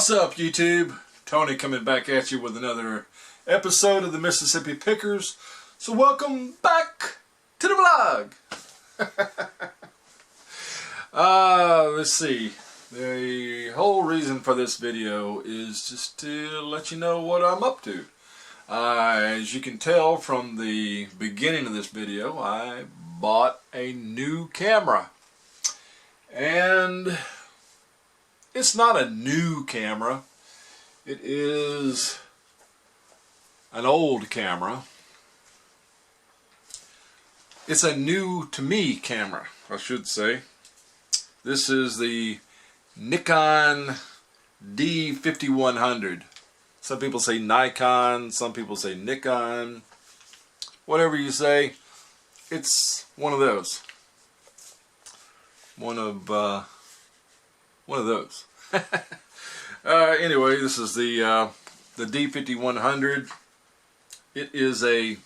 What's up, YouTube? Tony coming back at you with another episode of the Mississippi Pickers. So welcome back to the vlog. Let's see. The whole reason for this video is just to let you know what I'm up to. As you can tell from the beginning of this video, I bought a new camera. And it's not a new camera. It is an old camera. It's a new to me camera, I should say. This is the Nikon D5100. Some people say Nikon, some people say Nikon. Whatever you say, it's one of those. One of those. Anyway, this is the D5100. It is a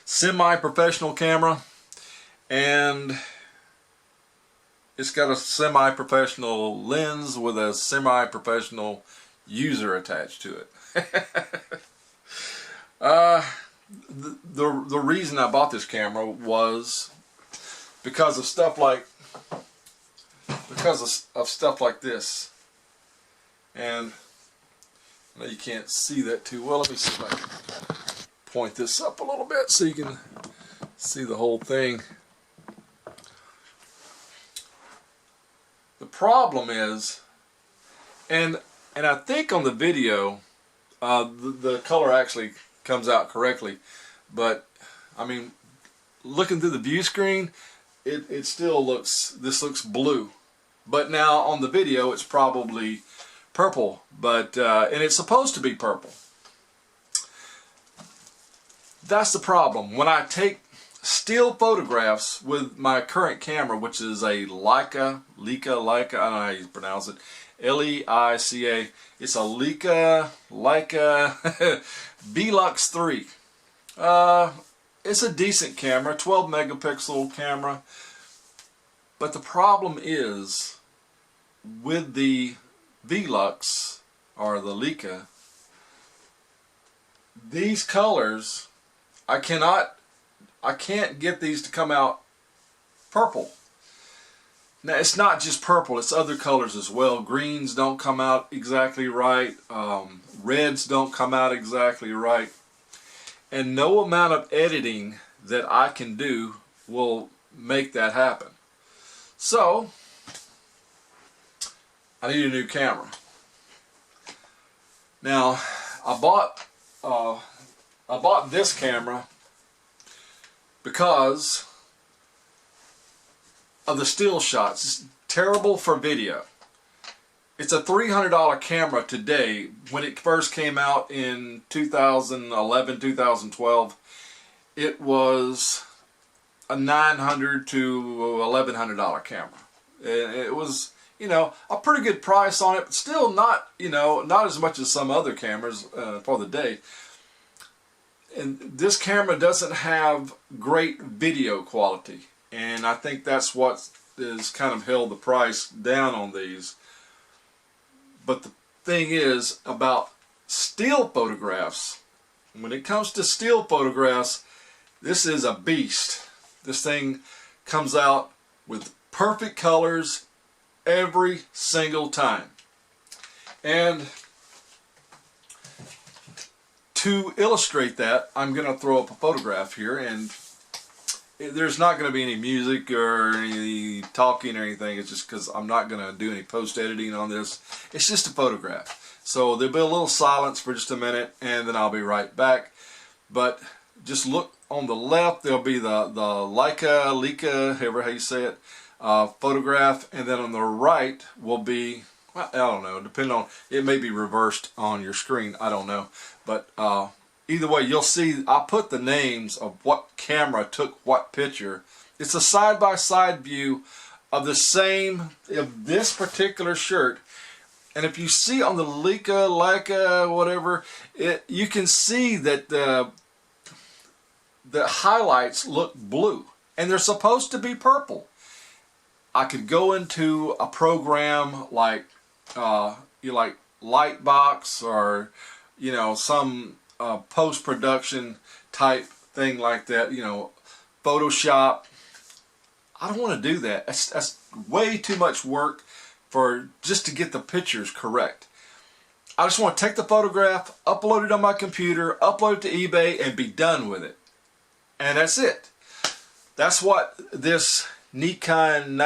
semi-professional camera, and it's got a semi-professional lens with a semi-professional user attached to it. The reason I bought this camera was because of stuff like stuff like this. And I know you can't see that too well. Let me see if I can point this up a little bit so you can see the whole thing. The problem is, and I think on the video the color actually comes out correctly, but I mean, looking through the view screen, it still looks, this looks blue. But now on the video it's probably purple, but and it's supposed to be purple. That's the problem. When I take still photographs with my current camera, which is a Leica, I don't know how you pronounce it, L-E-I-C-A. It's a Leica Velux 3. It's a decent camera, 12 megapixel camera. But the problem is, with the Velux, or the Leica, these colors, I can't get these to come out purple. Now, it's not just purple, it's other colors as well. Greens don't come out exactly right. Reds don't come out exactly right. And no amount of editing that I can do will make that happen. So, I need a new camera. Now, I bought this camera because of the still shots. It's terrible for video. It's a $300 camera today. When it first came out in 2011, 2012, it was a $900 to $1,100 camera. It was, you know, a pretty good price on it, but still not, you know, not as much as some other cameras for the day. And this camera doesn't have great video quality, and I think that's what has kind of held the price down on these. But the thing is about still photographs, when it comes to still photographs, this is a beast. This thing comes out with perfect colors every single time. And to illustrate that, I'm going to throw up a photograph here, and there's not going to be any music or any talking or anything. It's just because I'm not going to do any post-editing on this. It's just a photograph. So there'll be a little silence for just a minute, and then I'll be right back. But just look on the left, there'll be the Leica, however how you say it, photograph, and then on the right will be, well, I don't know, depending on, it may be reversed on your screen, I don't know. But either way, you'll see I put the names of what camera took what picture. It's a side-by-side view of the same, of this particular shirt. And if you see on the Leica, whatever, you can see that the highlights look blue, and they're supposed to be purple. I could go into a program like you like Lightbox or some post-production type thing like that, Photoshop. I don't want to do that. That's way too much work for just to get the pictures correct. I just want to take the photograph, upload it on my computer, upload it to eBay, and be done with it. And that's it. That's what this Nikon,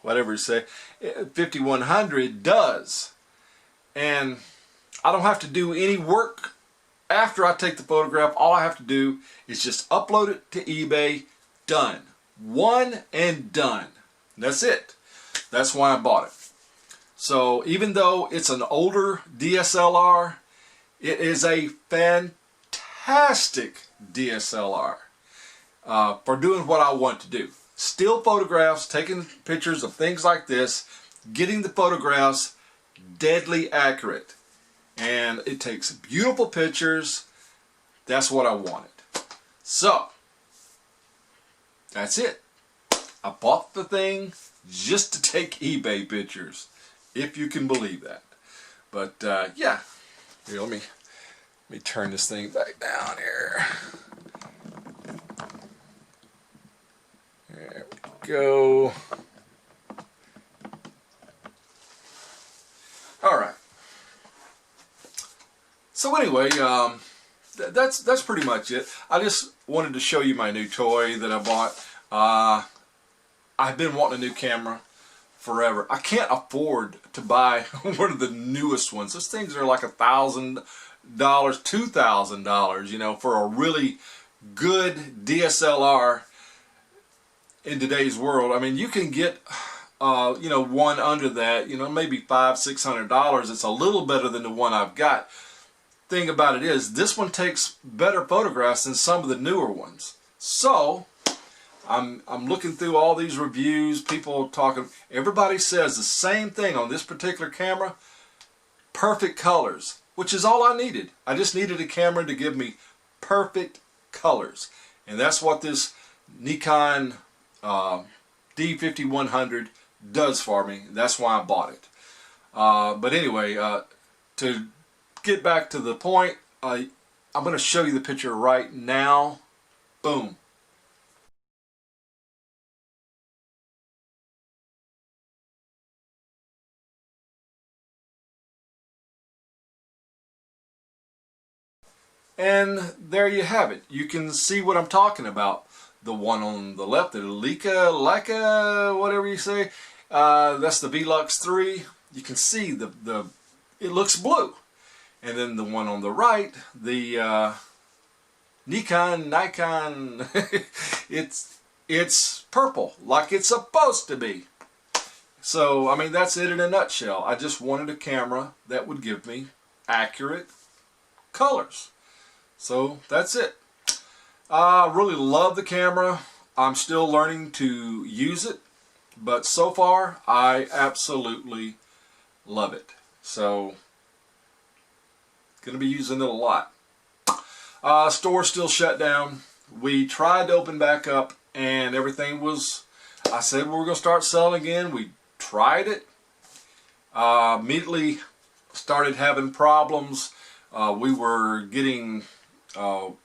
whatever you say, 5100 does. And I don't have to do any work after I take the photograph. All I have to do is just upload it to eBay. Done. One and done. That's it. That's why I bought it. So even though it's an older DSLR, it is a fantastic DSLR for doing what I want to do. Still photographs, taking pictures of things like this, getting the photographs deadly accurate. And it takes beautiful pictures. That's what I wanted. So, that's it. I bought the thing just to take eBay pictures, if you can believe that. But yeah, here, let me turn this thing back down here. There we go. All right. So anyway, that's pretty much it. I just wanted to show you my new toy that I bought. I've been wanting a new camera forever. I can't afford to buy one of the newest ones. Those things are like $1,000, $2,000, for a really good DSLR in today's world. I mean, you can get, one under that, maybe $500–600. It's a little better than the one I've got. Thing about it is, this one takes better photographs than some of the newer ones. So I'm looking through all these reviews, people talking, everybody says the same thing on this particular camera. Perfect colors, which is all I needed. I just needed a camera to give me perfect colors. And that's what this Nikon D5100 does for me. That's why I bought it. But anyway, to get back to the point, I'm going to show you the picture right now. Boom. And there you have it. You can see what I'm talking about. The one on the left, the Leica, whatever you say, that's the Velux 3. You can see it looks blue. And then the one on the right, the Nikon, it's purple, like it's supposed to be. So, I mean, that's it in a nutshell. I just wanted a camera that would give me accurate colors. So, that's it. I really love the camera. I'm still learning to use it. But so far, I absolutely love it. So, going to be using it a lot. Store's still shut down. We tried to open back up and everything was, I said we were going to start selling again. We tried it. Immediately started having problems. We were getting all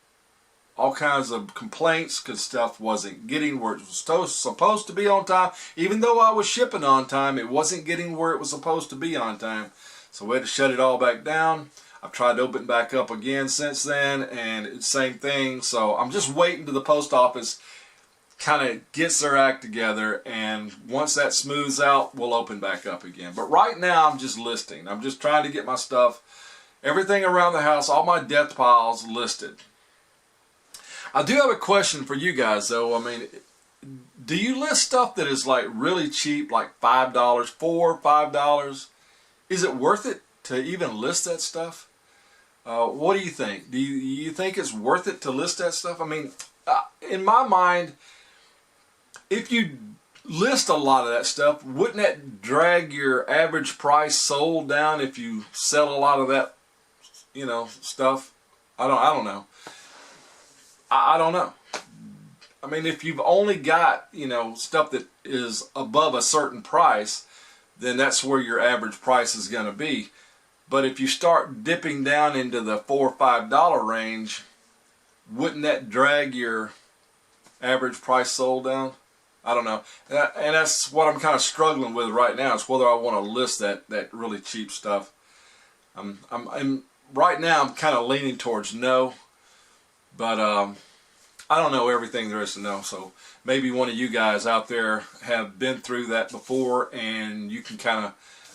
kinds of complaints because stuff wasn't getting where it was supposed to be on time. Even though I was shipping on time, it wasn't getting where it was supposed to be on time. So we had to shut it all back down. I've tried to open it back up again since then, and it's the same thing. So I'm just waiting till the post office kind of gets their act together, and once that smooths out, we'll open back up again. But right now, I'm just listing. I'm just trying to get my stuff, everything around the house, all my death piles listed. I do have a question for you guys, though. I mean, do you list stuff that is like really cheap, like $5, $4, $5? Is it worth it to even list that stuff? What do you think? Do you think it's worth it to list that stuff? I mean, in my mind, if you list a lot of that stuff, wouldn't that drag your average price sold down if you sell a lot of that, stuff? I don't know. I don't know. I mean, if you've only got, stuff that is above a certain price, then that's where your average price is going to be. But if you start dipping down into the $4 or $5 range, wouldn't that drag your average price sold down? I don't know. And that's what I'm kind of struggling with right now, is whether I want to list that really cheap stuff. I'm right now I'm kind of leaning towards no, but I don't know everything there is to know. So maybe one of you guys out there have been through that before, and you can kind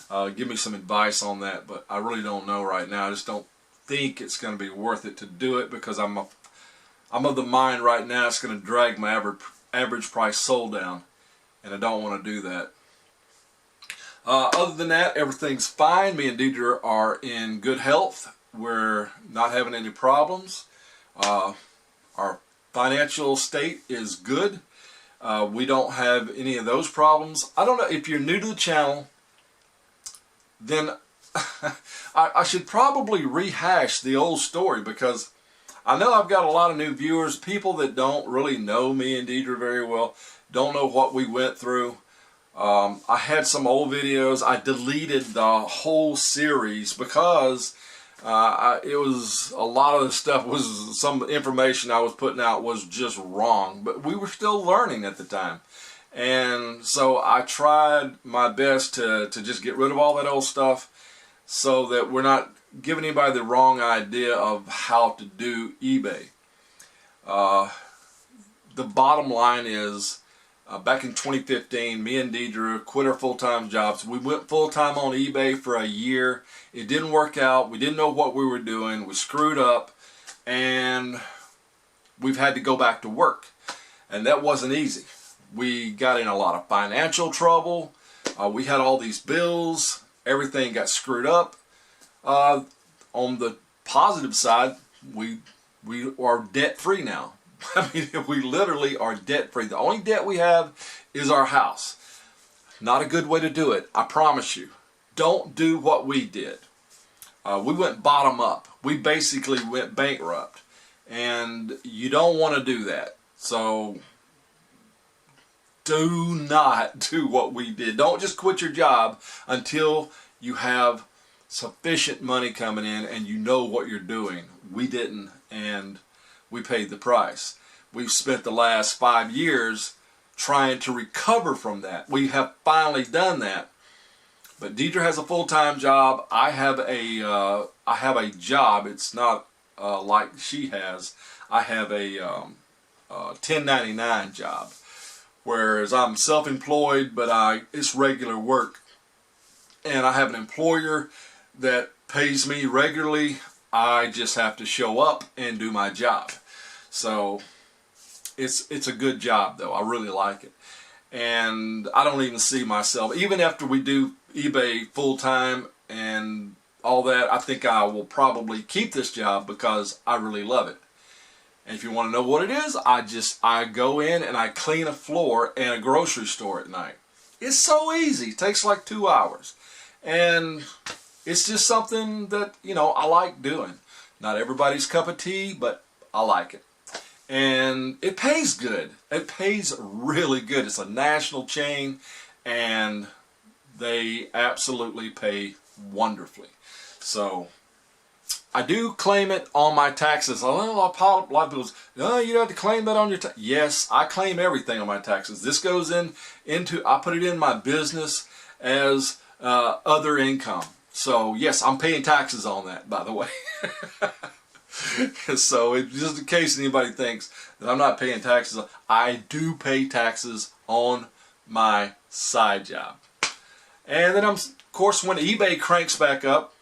of give me some advice on that. But I really don't know right now. I just don't think it's going to be worth it to do it, because I'm of the mind right now it's going to drag my average price sold down, and I don't want to do that. Other than that, everything's fine. Me and Deidre are in good health. We're not having any problems. Our financial state is good. We don't have any of those problems. I don't know if you're new to the channel, then I should probably rehash the old story, because I know I've got a lot of new viewers, people that don't really know me and Deidre very well, don't know what we went through. I had some old videos. I deleted the whole series because it was a lot of the stuff was, some information I was putting out was just wrong, but we were still learning at the time. And so I tried my best to just get rid of all that old stuff, so that we're not giving anybody the wrong idea of how to do eBay. The bottom line is, back in 2015, me and Deidre quit our full-time jobs. We went full-time on eBay for a year. It didn't work out. We didn't know what we were doing. We screwed up, and we've had to go back to work. And that wasn't easy. We got in a lot of financial trouble. We had all these bills. Everything got screwed up. On the positive side, we are debt-free now. I mean, we literally are debt-free. The only debt we have is our house. Not a good way to do it, I promise you. Don't do what we did. We went bottom up. We basically went bankrupt. And you don't want to do that. So do not do what we did. Don't just quit your job until you have sufficient money coming in and you know what you're doing. We didn't, and we paid the price. We've spent the last 5 years trying to recover from that. We have finally done that. But Deidre has a full-time job. I have a job. It's not like she has. I have a 1099 job, whereas I'm self-employed, but it's regular work. And I have an employer that pays me regularly. I just have to show up and do my job. So it's a good job, though. I really like it. And I don't even see myself, even after we do eBay full-time and all that, I think I will probably keep this job because I really love it. And if you want to know what it is, I go in and I clean a floor in a grocery store at night. It's so easy. It takes like 2 hours. And it's just something that, you know, I like doing. Not everybody's cup of tea, but I like it. And it pays good. It pays really good. It's a national chain, and they absolutely pay wonderfully. So I do claim it on my taxes. A lot of people say, oh, you don't have to claim that on your taxes. Yes, I claim everything on my taxes. This goes into, I put it in my business as other income. So yes, I'm paying taxes on that, by the way. So just in case anybody thinks that I'm not paying taxes, I do pay taxes on my side job. And then of course, when eBay cranks back up,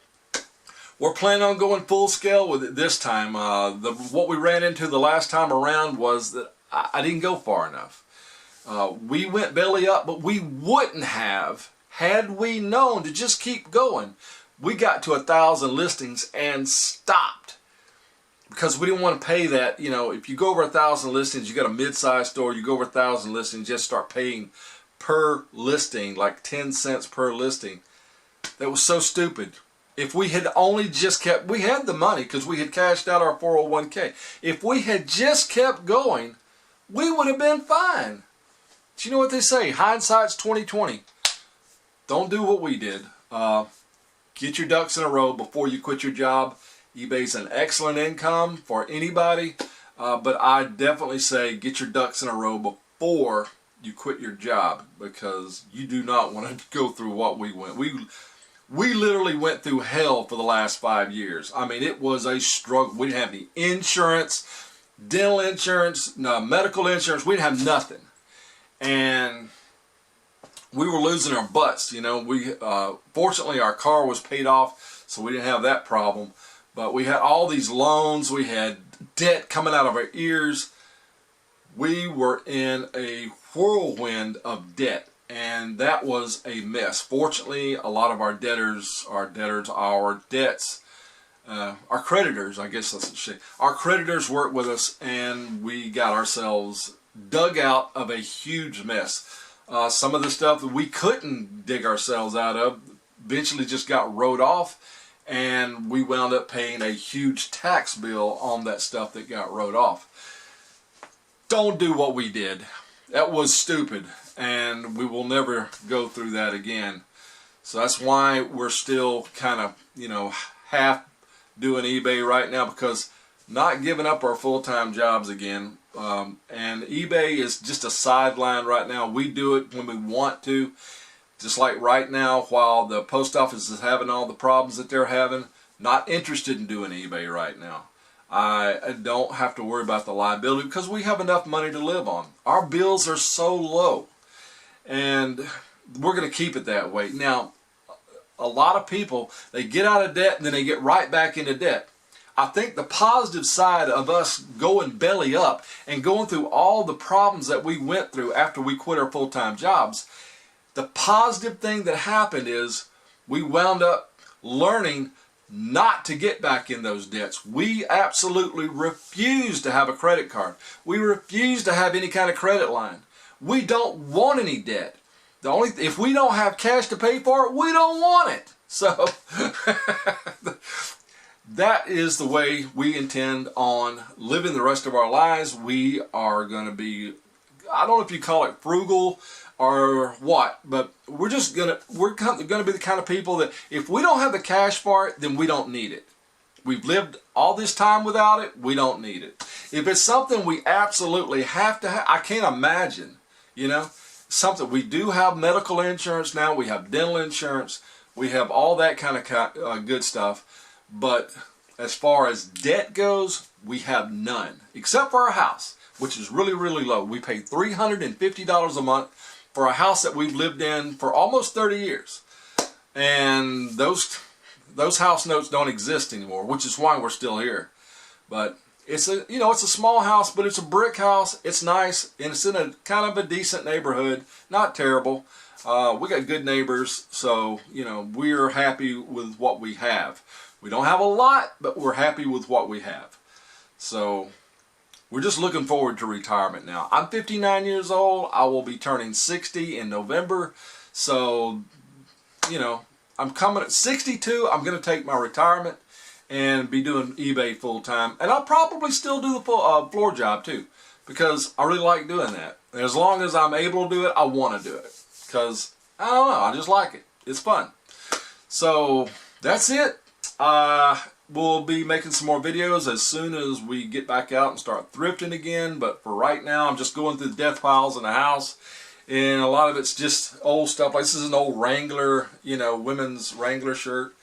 we're planning on going full scale with it this time. What we ran into the last time around was that I didn't go far enough. We went belly up, but we wouldn't have had we known to just keep going. We got to 1,000 listings and stopped because we didn't want to pay that. You know, if you go over 1,000 listings, you got a mid-sized store, you go over 1,000 listings, just start paying per listing, like 10 cents per listing. That was so stupid. If we had only just kept, we had the money because we had cashed out our 401k. If we had just kept going, we would have been fine. But you know what they say? Hindsight's 20/20. don't do what we did. Get your ducks in a row before you quit your job. eBay's an excellent income for anybody, but I definitely say get your ducks in a row before you quit your job, because you do not want to go through what we went. We literally went through hell for the last 5 years. I mean, it was a struggle. We didn't have any insurance, dental insurance, no medical insurance. We didn't have nothing, and we were losing our butts. You know, fortunately our car was paid off, so we didn't have that problem. But we had all these loans. We had debt coming out of our ears. We were in a whirlwind of debt, and that was a mess. Fortunately, a lot of our debts, our creditors, I guess that's what say, our creditors worked with us, and we got ourselves dug out of a huge mess. Some of the stuff that we couldn't dig ourselves out of eventually just got wrote off, and we wound up paying a huge tax bill on that stuff that got wrote off. Don't do what we did. That was stupid, and we will never go through that again. So that's why we're still kind of, you know, half doing eBay right now, because not giving up our full-time jobs again. And eBay is just a sideline right now. We do it when we want to. Just like right now, while the post office is having all the problems that they're having, not interested in doing eBay right now. I don't have to worry about the liability because we have enough money to live on. Our bills are so low, and we're going to keep it that way. Now, a lot of people, they get out of debt and then they get right back into debt. I think the positive side of us going belly up and going through all the problems that we went through after we quit our full-time jobs, the positive thing that happened is we wound up learning not to get back in those debts. We absolutely refuse to have a credit card. We refuse to have any kind of credit line. We don't want any debt. If we don't have cash to pay for it, we don't want it. So that is the way we intend on living the rest of our lives. We are going to be, I don't know if you call it frugal or what, but we're going to be the kind of people that if we don't have the cash for it, then we don't need it. We've lived all this time without it, we don't need it. If it's something we absolutely have to have, I can't imagine, you know, something. We do have medical insurance now, we have dental insurance, we have all that kind of good stuff, but as far as debt goes, we have none, except for our house, which is really, really low. We pay $350 a month for a house that we've lived in for almost 30 years. And those house notes don't exist anymore, which is why we're still here. But it's a, you know, it's a small house, but it's a brick house. It's nice, and it's in a kind of a decent neighborhood. Not terrible. We got good neighbors, so, you know, we're happy with what we have. We don't have a lot, but we're happy with what we have. So we're just looking forward to retirement now. I'm 59 years old. I will be turning 60 in November. So, you know, I'm coming at 62. I'm going to take my retirement and be doing eBay full time. And I'll probably still do the full, floor job too, because I really like doing that. And as long as I'm able to do it, I want to do it. Because, I don't know, I just like it. It's fun. So, that's it. We'll be making some more videos as soon as we get back out and start thrifting again. But for right now, I'm just going through the death piles in the house. And a lot of it's just old stuff. Like this is an old Wrangler, you know, women's Wrangler shirt.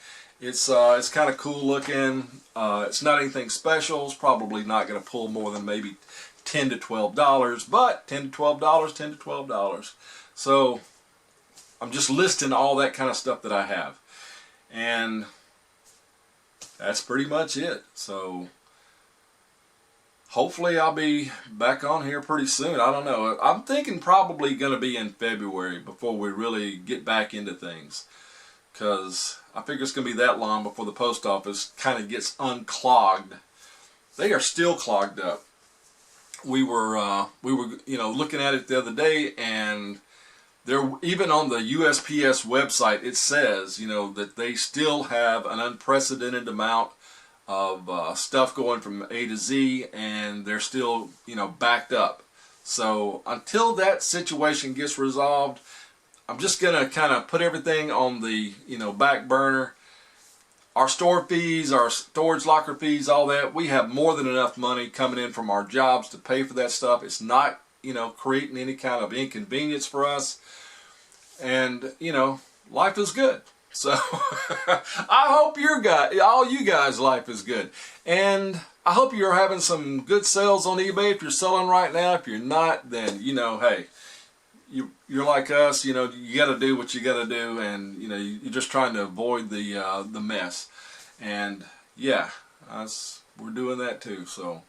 It's kind of cool looking. It's not anything special. It's probably not going to pull more than maybe $10 to $12. But $10 to $12, $10 to $12. So I'm just listing all that kind of stuff that I have. And that's pretty much it. So hopefully I'll be back on here pretty soon. I don't know. I'm thinking probably going to be in February before we really get back into things, because I figure it's going to be that long before the post office kind of gets unclogged. They are still clogged up. We were you know, looking at it the other day, and there, even on the USPS website, it says, you know, that they still have an unprecedented amount of stuff going from A to Z, and they're still, you know, backed up. So until that situation gets resolved, I'm just gonna kind of put everything on the back burner. Our store fees, our storage locker fees, all that, we have more than enough money coming in from our jobs to pay for that stuff. It's not creating any kind of inconvenience for us, and life is good. So I hope all you guys' life is good, and I hope you're having some good sales on eBay. If you're selling right now, if you're not, then hey, you're like us. You got to do what you got to do, and you're just trying to avoid the mess. And yeah, we're doing that too. So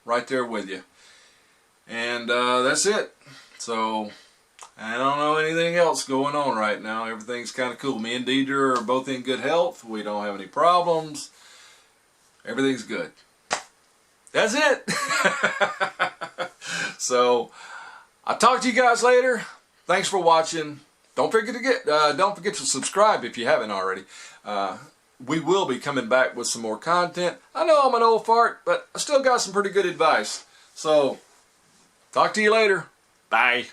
right there with you. And that's it. So I don't know anything else going on right now. Everything's kind of cool. Me and Deidre are both in good health. We don't have any problems. Everything's good. That's it. So I'll talk to you guys later. Thanks for watching. Don't forget to subscribe if you haven't already. We will be coming back with some more content. I know I'm an old fart, but I still got some pretty good advice. So talk to you later. Bye.